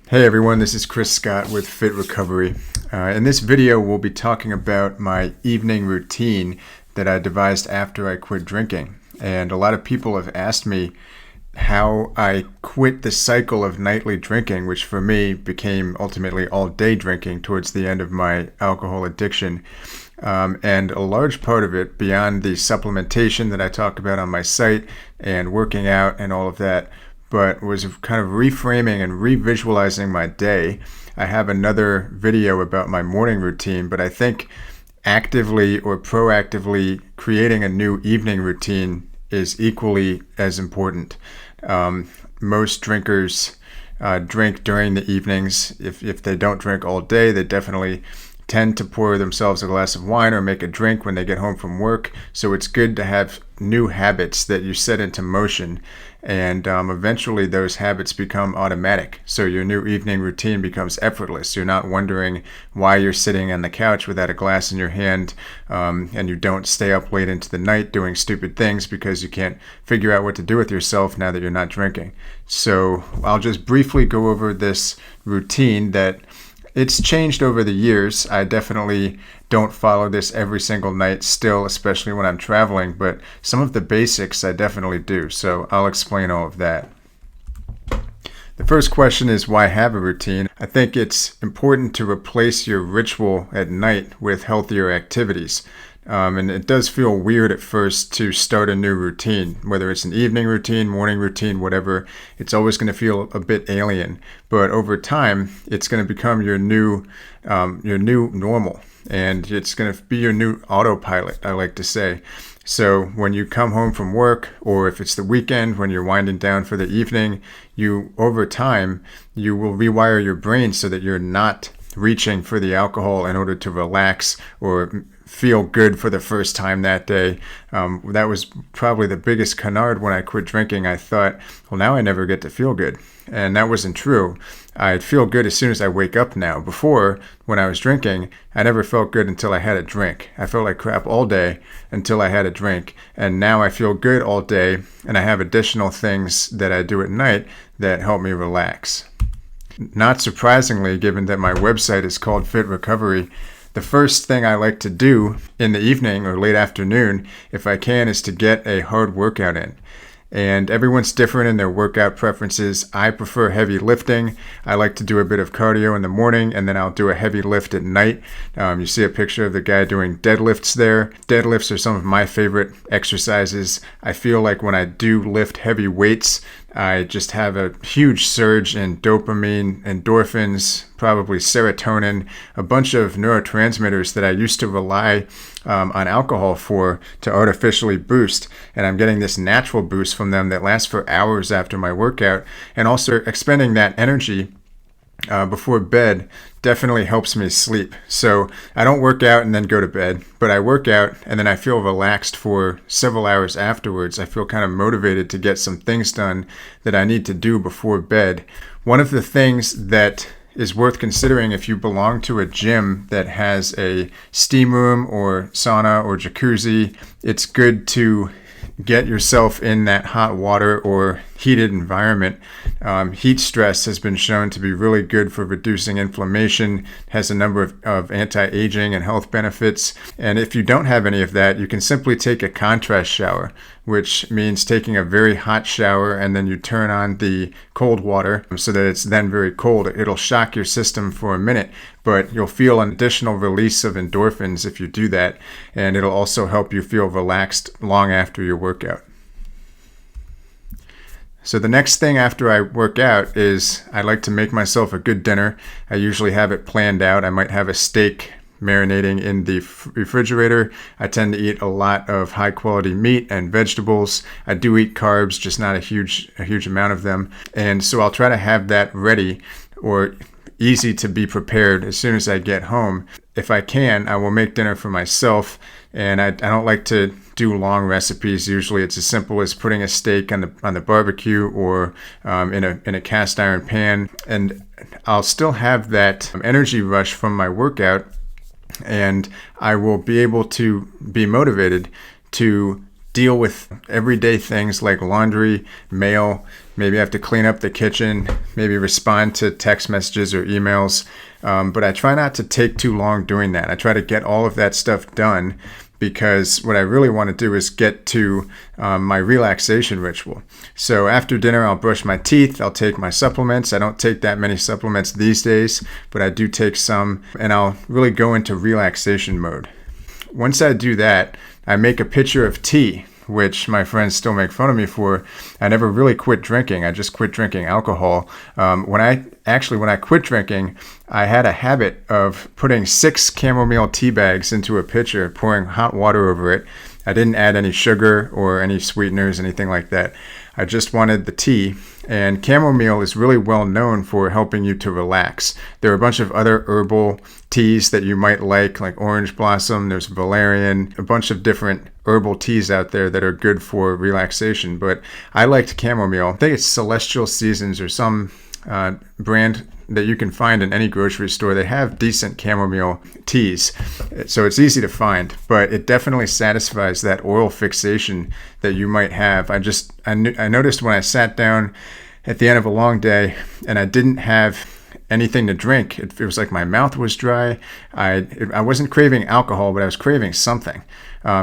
Hey everyone, this is Chris Scott with Fit Recovery. In this video, we'll be talking about my evening routine that I devised after I quit drinking. And a lot of people have asked me how I quit the cycle of nightly drinking, which for me became ultimately all-day drinking towards the end of my alcohol addiction. And a large part of it, beyond the supplementation that I talk about on my site and working out and all of that, but was kind of reframing and revisualizing my day. I have another video about my morning routine, but I think actively or proactively creating a new evening routine is equally as important. Most drinkers drink during the evenings. If they don't drink all day, they definitely tend to pour themselves a glass of wine or make a drink when they get home from work. So it's good to have new habits that you set into motion, and eventually those habits become automatic. So your new evening routine becomes effortless. You're not wondering why you're sitting on the couch without a glass in your hand, and you don't stay up late into the night doing stupid things because you can't figure out what to do with yourself now that you're not drinking. So I'll just briefly go over this routine that it's changed over the years. I definitely don't follow this every single night still, especially when I'm traveling, but some of the basics I definitely do. So I'll explain all of that. The first question is, why have a routine? I think it's important to replace your ritual at night with healthier activities. And it does feel weird at first to start a new routine, whether it's an evening routine, morning routine, whatever. It's always going to feel a bit alien, but over time, it's going to become your new normal, and it's going to be your new autopilot, I like to say. So when you come home from work, or if it's the weekend when you're winding down for the evening, over time, you will rewire your brain so that you're not reaching for the alcohol in order to relax or feel good for the first time that day. That was probably the biggest canard when I quit drinking. I thought, well, now I never get to feel good. And that wasn't true. I'd feel good as soon as I wake up now. Before, when I was drinking, I never felt good until I had a drink. I felt like crap all day until I had a drink. And now I feel good all day, and I have additional things that I do at night that help me relax. Not surprisingly, given that my website is called Fit Recovery, the first thing I like to do in the evening or late afternoon, if I can, is to get a hard workout in. And everyone's different in their workout preferences. I prefer heavy lifting. I like to do a bit of cardio in the morning, and then I'll do a heavy lift at night. You see a picture of the guy doing deadlifts there. Deadlifts are some of my favorite exercises. I feel like when I do lift heavy weights, I just have a huge surge in dopamine, endorphins, probably serotonin, a bunch of neurotransmitters that I used to rely on alcohol to artificially boost. And I'm getting this natural boost from them that lasts for hours after my workout. And also expending that energy before bed definitely helps me sleep. So I don't work out and then go to bed, but I work out and then I feel relaxed for several hours afterwards. I feel kind of motivated to get some things done that I need to do before bed. One of the things that is worth considering if you belong to a gym that has a steam room or sauna or jacuzzi, it's good to get yourself in that hot water or heated environment. Heat stress has been shown to be really good for reducing inflammation, has a number of anti-aging and health benefits. And if you don't have any of that, you can simply take a contrast shower, which means taking a very hot shower and then you turn on the cold water so that it's then very cold. It'll shock your system for a minute, but you'll feel an additional release of endorphins if you do that. And it'll also help you feel relaxed long after your workout. So the next thing after I work out is I like to make myself a good dinner. I usually have it planned out. I might have a steak marinating in the refrigerator. I tend to eat a lot of high quality meat and vegetables. I do eat carbs, just not a huge amount of them. And so I'll try to have that ready or easy to be prepared as soon as I get home. If I can, I will make dinner for myself, and I don't like to do long recipes. Usually it's as simple as putting a steak on the barbecue or in a cast iron pan, and I'll still have that energy rush from my workout, and I will be able to be motivated to deal with everyday things like laundry, mail, maybe I have to clean up the kitchen, maybe respond to text messages or emails. But I try not to take too long doing that. I try to get all of that stuff done because what I really want to do is get to my relaxation ritual. So after dinner, I'll brush my teeth, I'll take my supplements. I don't take that many supplements these days, but I do take some, and I'll really go into relaxation mode. Once I do that, I make a pitcher of tea, which my friends still make fun of me for. I never really quit drinking. I just quit drinking alcohol. When I quit drinking, I had a habit of putting 6 chamomile tea bags into a pitcher, pouring hot water over it. I didn't add any sugar or any sweeteners, anything like that. I just wanted the tea. And chamomile is really well known for helping you to relax. There are a bunch of other herbal teas that you might like orange blossom, there's valerian, a bunch of different herbal teas out there that are good for relaxation. But I liked chamomile. I think it's Celestial Seasons or some brand that you can find in any grocery store. They have decent chamomile teas, so it's easy to find, but it definitely satisfies that oil fixation that you might have. I noticed when I sat down at the end of a long day and I didn't have anything to drink, it was like my mouth was dry. I wasn't craving alcohol, but I was craving something.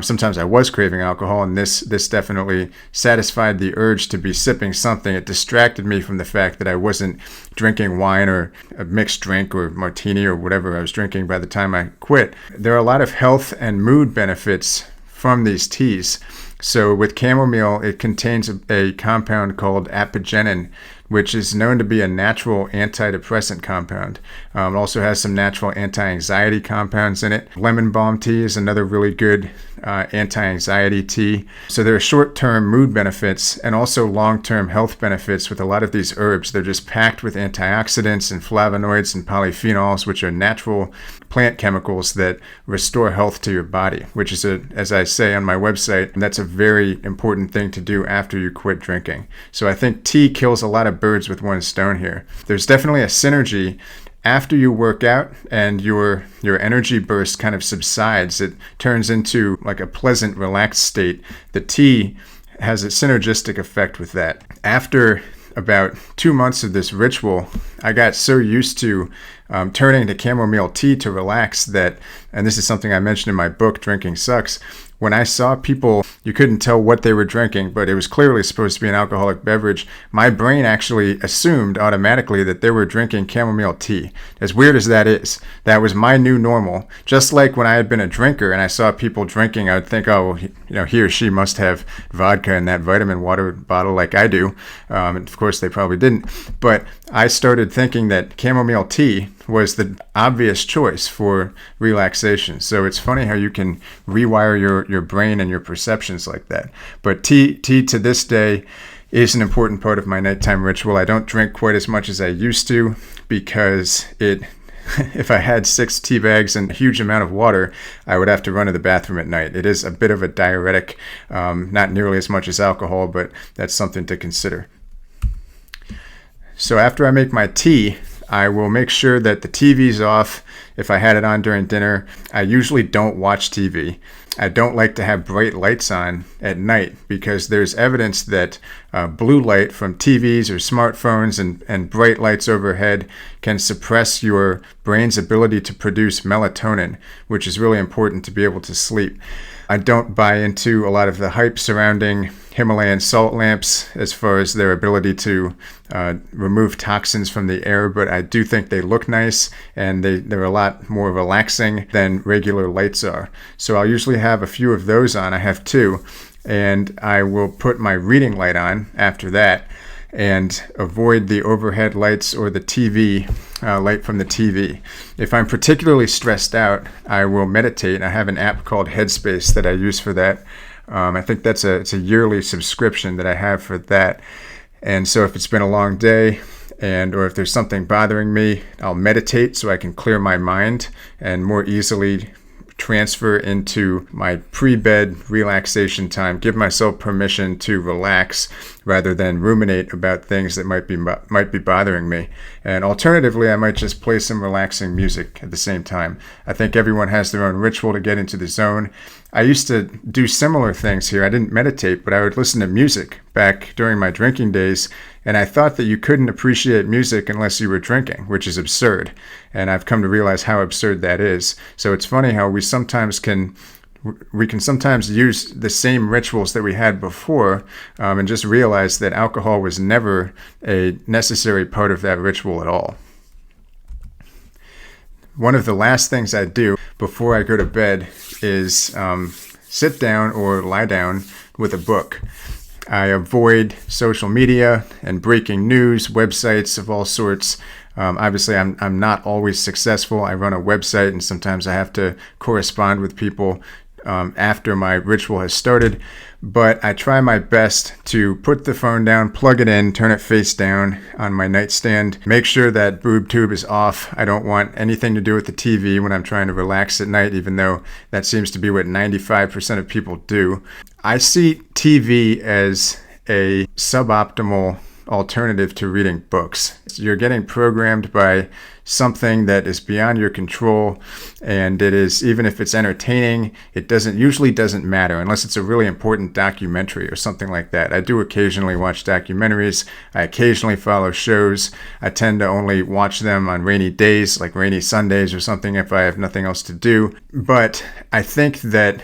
Sometimes I was craving alcohol, and this definitely satisfied the urge to be sipping something. It distracted me from the fact that I wasn't drinking wine or a mixed drink or martini or whatever I was drinking by the time I quit. There are a lot of health and mood benefits from these teas. So with chamomile, it contains a compound called apigenin, which is known to be a natural antidepressant compound. It also has some natural anti-anxiety compounds in it. Lemon balm tea is another really good anti-anxiety tea. So there are short-term mood benefits and also long-term health benefits with a lot of these herbs. They're just packed with antioxidants and flavonoids and polyphenols, which are natural plant chemicals that restore health to your body, which is, as I say on my website, that's a very important thing to do after you quit drinking. So I think tea kills a lot of birds with one stone here. There's definitely a synergy. After you work out and your energy burst kind of subsides, it turns into like a pleasant, relaxed state. The tea has a synergistic effect with that. After about 2 months of this ritual, I got so used to turning to chamomile tea to relax that, and this is something I mentioned in my book, Drinking Sucks, when I saw people, you couldn't tell what they were drinking, but it was clearly supposed to be an alcoholic beverage, my brain actually assumed automatically that they were drinking chamomile tea. As weird as that is, that was my new normal. Just like when I had been a drinker and I saw people drinking, I would think, oh, well, he or she must have vodka in that vitamin water bottle like I do. And of course, they probably didn't. But I started thinking that chamomile tea was the obvious choice for relaxation. So it's funny how you can rewire your brain and your perceptions like that. But tea to this day is an important part of my nighttime ritual. I don't drink quite as much as I used to because if I had 6 tea bags and a huge amount of water, I would have to run to the bathroom at night. It is a bit of a diuretic, not nearly as much as alcohol, but that's something to consider. So after I make my tea, I will make sure that the TV's off. If I had it on during dinner, I usually don't watch TV. I don't like to have bright lights on at night because there's evidence that blue light from TVs or smartphones and bright lights overhead can suppress your brain's ability to produce melatonin, which is really important to be able to sleep. I don't buy into a lot of the hype surrounding Himalayan salt lamps as far as their ability to remove toxins from the air, but I do think they look nice and they're a lot more relaxing than regular lights are. So I'll usually have a few of those on. I have 2, and I will put my reading light on after that and avoid the overhead lights or the TV light from the TV. If I'm particularly stressed out, I will meditate. I have an app called Headspace that I use for that. I think it's a yearly subscription that I have for that. And so if it's been a long day or if there's something bothering me, I'll meditate so I can clear my mind and more easily transfer into my pre-bed relaxation time, give myself permission to relax rather than ruminate about things that might be bothering me. And alternatively, I might just play some relaxing music at the same time. I think everyone has their own ritual to get into the zone. I used to do similar things here. I didn't meditate, but I would listen to music back during my drinking days, and I thought that you couldn't appreciate music unless you were drinking, which is absurd. And I've come to realize how absurd that is. So it's funny how we can sometimes use the same rituals that we had before and just realize that alcohol was never a necessary part of that ritual at all. One of the last things I do before I go to bed is sit down or lie down with a book. I avoid social media and breaking news, websites of all sorts. Obviously, I'm not always successful. I run a website, and sometimes I have to correspond with people after my ritual has started. But I try my best to put the phone down, plug it in, turn it face down on my nightstand, make sure that boob tube is off. I don't want anything to do with the TV when I'm trying to relax at night, even though that seems to be what 95% of people do. I see TV as a suboptimal alternative to reading books. You're getting programmed by something that is beyond your control, and it is, even if it's entertaining, it usually doesn't matter unless it's a really important documentary or something like that. I do occasionally watch documentaries. I occasionally follow shows. I tend to only watch them on rainy days, like rainy Sundays or something, if I have nothing else to do. But I think that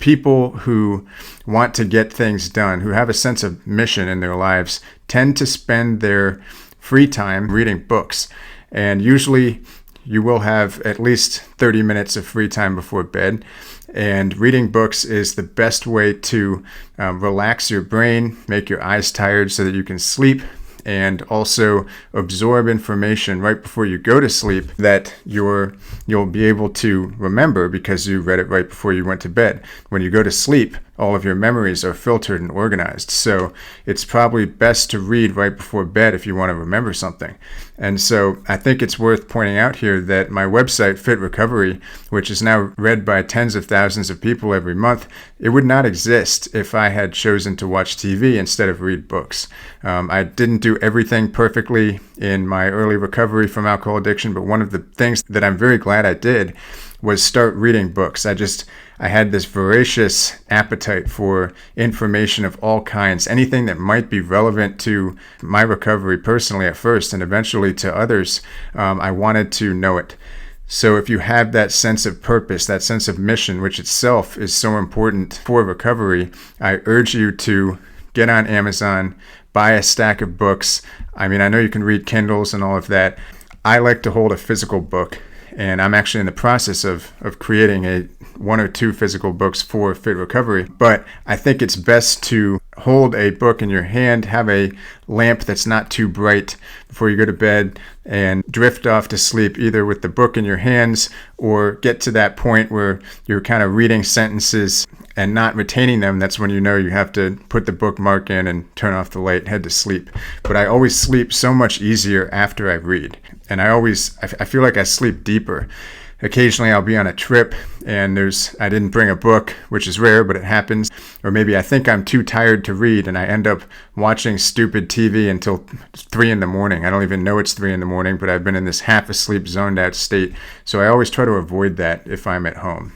people who want to get things done, who have a sense of mission in their lives, tend to spend their free time reading books. And usually you will have at least 30 minutes of free time before bed. And reading books is the best way to relax your brain, make your eyes tired so that you can sleep, and also absorb information right before you go to sleep that you'll be able to remember because you read it right before you went to bed. When you go to sleep, all of your memories are filtered and organized. So it's probably best to read right before bed if you want to remember something. And so I think it's worth pointing out here that my website, Fit Recovery, which is now read by tens of thousands of people every month, it would not exist if I had chosen to watch TV instead of read books. I didn't do everything perfectly in my early recovery from alcohol addiction, but one of the things that I'm very glad I did was start reading books. I had this voracious appetite for information of all kinds, anything that might be relevant to my recovery personally at first and eventually to others. I wanted to know it. So if you have that sense of purpose, that sense of mission, which itself is so important for recovery, I urge you to get on Amazon, buy a stack of books. I mean, I know you can read Kindles and all of that. I like to hold a physical book. And I'm actually in the process of creating one or two physical books for Fit Recovery. But I think it's best to hold a book in your hand, have a lamp that's not too bright before you go to bed, and drift off to sleep either with the book in your hands or get to that point where you're kind of reading sentences and not retaining them. That's when you know you have to put the bookmark in and turn off the light, head to sleep. But I always sleep so much easier after I read. And I feel like I sleep deeper. Occasionally I'll be on a trip and I didn't bring a book, which is rare, but it happens. Or maybe I think I'm too tired to read and I end up watching stupid TV until 3 a.m. I don't even know it's 3 a.m, but I've been in this half asleep, zoned out state. So I always try to avoid that if I'm at home.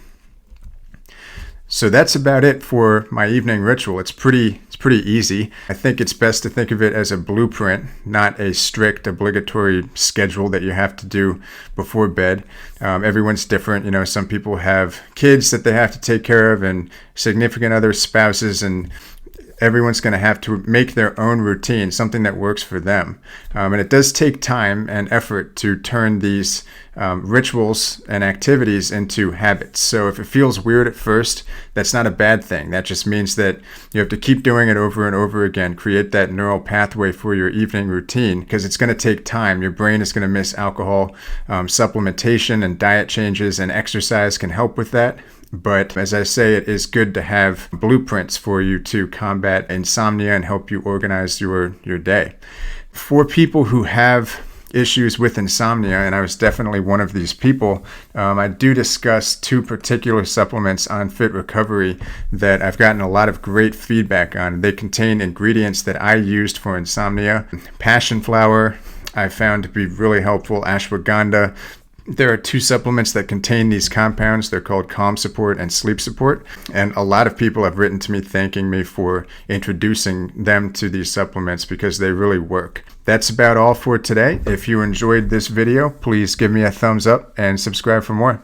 So that's about it for my evening ritual. It's pretty easy. I think it's best to think of it as a blueprint, not a strict obligatory schedule that you have to do before bed. Everyone's different. Some people have kids that they have to take care of and significant other spouses, and everyone's going to have to make their own routine, something that works for them. And it does take time and effort to turn these rituals and activities into habits. So if it feels weird at first, that's not a bad thing. That just means that you have to keep doing it over and over again, create that neural pathway for your evening routine, because it's going to take time. Your brain is going to miss alcohol. Supplementation and diet changes and exercise can help with that. But as I say, it is good to have blueprints for you to combat insomnia and help you organize your day. For people who have issues with insomnia, and I was definitely one of these people. I do discuss 2 particular supplements on Fit Recovery that I've gotten a lot of great feedback on. They contain ingredients that I used for insomnia. Passion flower I found to be really helpful. Ashwagandha. There are 2 supplements that contain these compounds. They're called Calm Support and Sleep Support. And a lot of people have written to me thanking me for introducing them to these supplements because they really work. That's about all for today. If you enjoyed this video, please give me a thumbs up and subscribe for more.